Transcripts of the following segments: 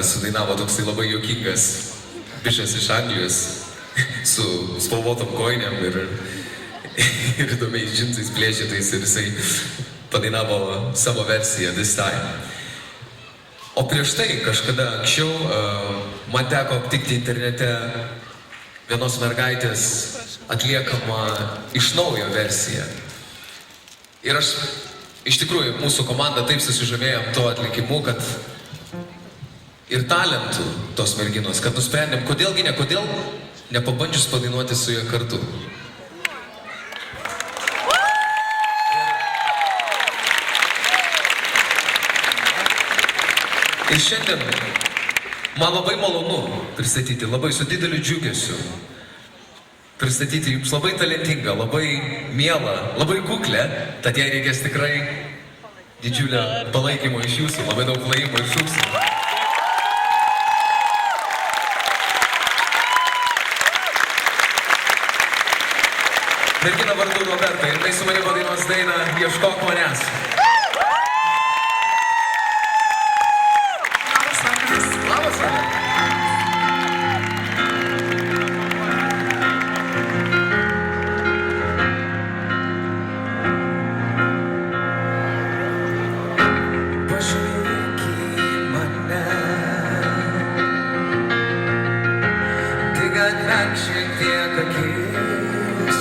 sudainavo toksai labai juokingas bišas iš Anglijos su spalvotom kojinėm ir įdomiais džinsais plėšytais ir jisai padainavo savo versiją This Time. O prieš tai kažkada anksčiau man teko aptikti internete vienos mergaitės atliekamą iš naujo versiją. Ir aš, iš tikrųjų, mūsų komanda taip susižavėjom to atlikimu, kad ir talentų tos merginos, kad nusprendėm, kodėl nepabandžius padainuoti su ja kartu. Ir šiandien man labai malonu pristatyti, labai su dideliu džiugesiu, pristatyti jums labai talentingą, labai mielą, labai kuklę, tad jai reikės tikrai didžiulio palaikymo iš jūsų, labai daug plojimų ir šūksnių. Mergina vardu Roberta ir tai su manimi padainuos dainą Ieškok manęs. Labas vakaras. Pažiūrėk į mane, tik atmerk šiek tiek akis.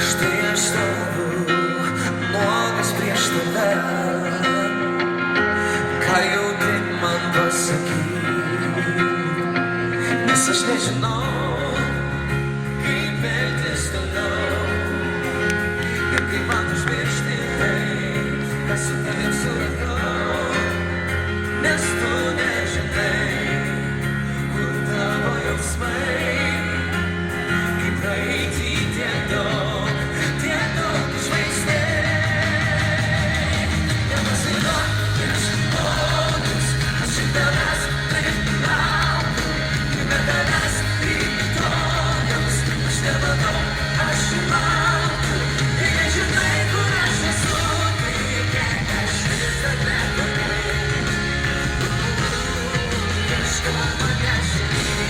Štai aš stoviu nuogas prieš tave. Ką jau tik man pasakyk, nes aš nežinau, kaip elgtis toliau. Ir kaip man užmiršti tai, kas su tavim suradau. Nes tu nežinai, kur tavo jausmai. Kaip praeiti tiek daug išvaistei. Nepasiduok prieš žmogus, aš iš tavęs taip laukiu. Be tavęs rytojaus, aš nemanau, aš laukiu. Ir nežinai, kur aš esu, tai kiek aš vis dar nepagai. Ieškok manęs šiandien.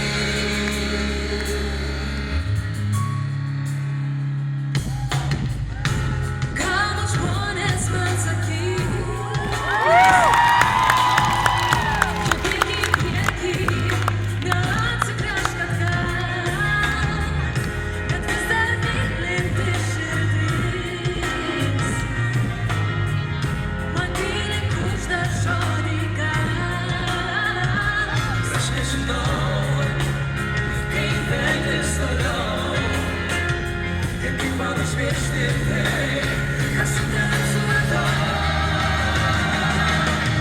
Galbūt žmonės man sakys, tu prieki, gal atsigręžk atgal, bet vis dar mylinti širdis. Man tyliai kužda žodį gal. Ir aš nežinau, kaip elgtis toliau. Ir kaip man užmiršti tai, kas su tavim suradau.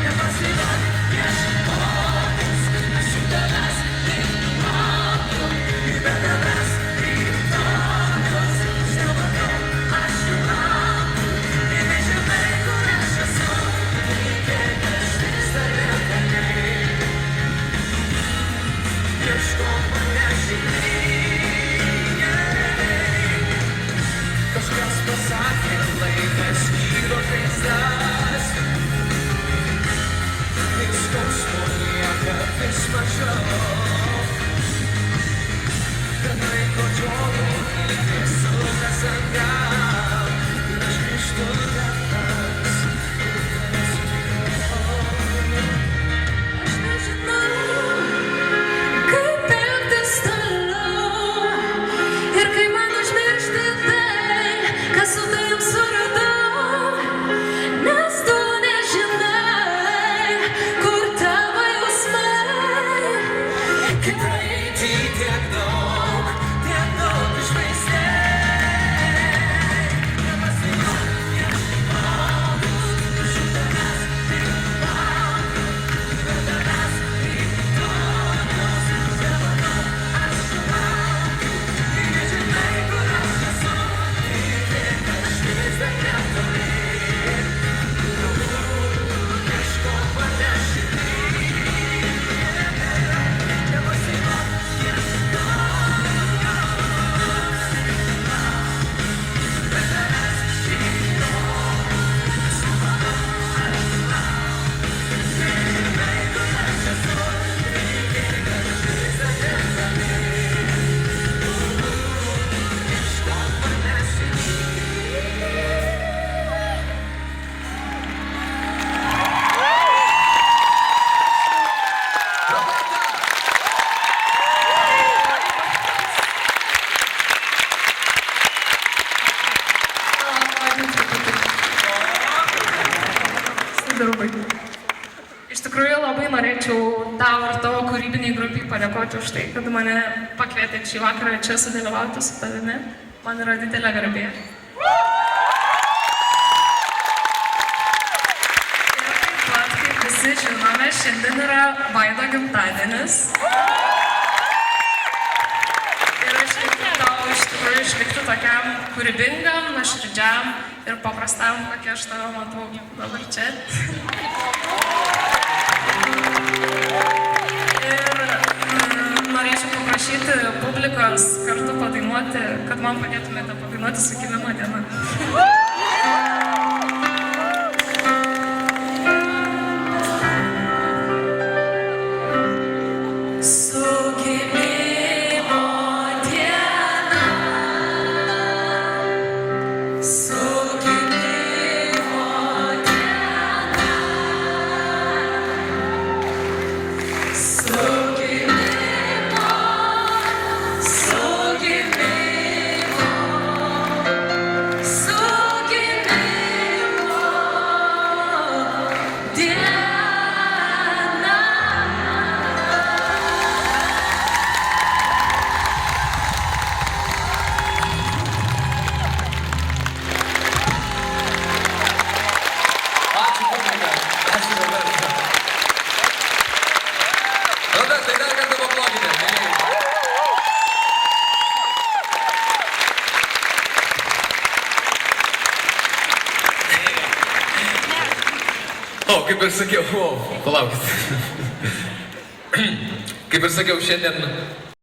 Nepasiduok prieš žmogus, aš iš tavęs taip laukiu. Ir be tavęs rytojaus, aš nemanau, aš laukiu. Ir nežinai, kur aš esu, tai kiek aš vis dar nepagai. Ieškok manęs šiandien. Kažkas pasakė, laikas gydo žaizdas. Ir skausmo lieka vis mažiau. Bet laiko džiaugiu, ilgis sukas atgal. Ir aš grįžtu tavęs. Aš nežinau, kaip elgtis toliau. Ir kaip man užmiršti tai, kas su tavim suradau. Nes tu nežinai, kur tavo jausmai. Kaip praeiti tiek daug išvaistei. Sveiki, Rūbai. Iš tikrųjų labai norėčiau tau ir tavo kūrybiniai grupiai padėkoti už tai, kad mane pakvietė šį vakarą čia sudalyvauti su tavimi. Man yra didelė garbė. Ir taip pat, kaip visi žinome, šiandien yra Vaido gimtadienis. Ir aš linkiu tau iš tikrųjų išlikti tokiam kūrybingam, nuoširdžiam ir paprastam, kokie aš tave matau dabar čia. Ir norėčiau paprašyti publikos kartu padainuoti, kad man padėtumėte padainuoti Sukilimo dieną. Kaip ir sakiau, palaukit. Kaip ir sakiau, šiandien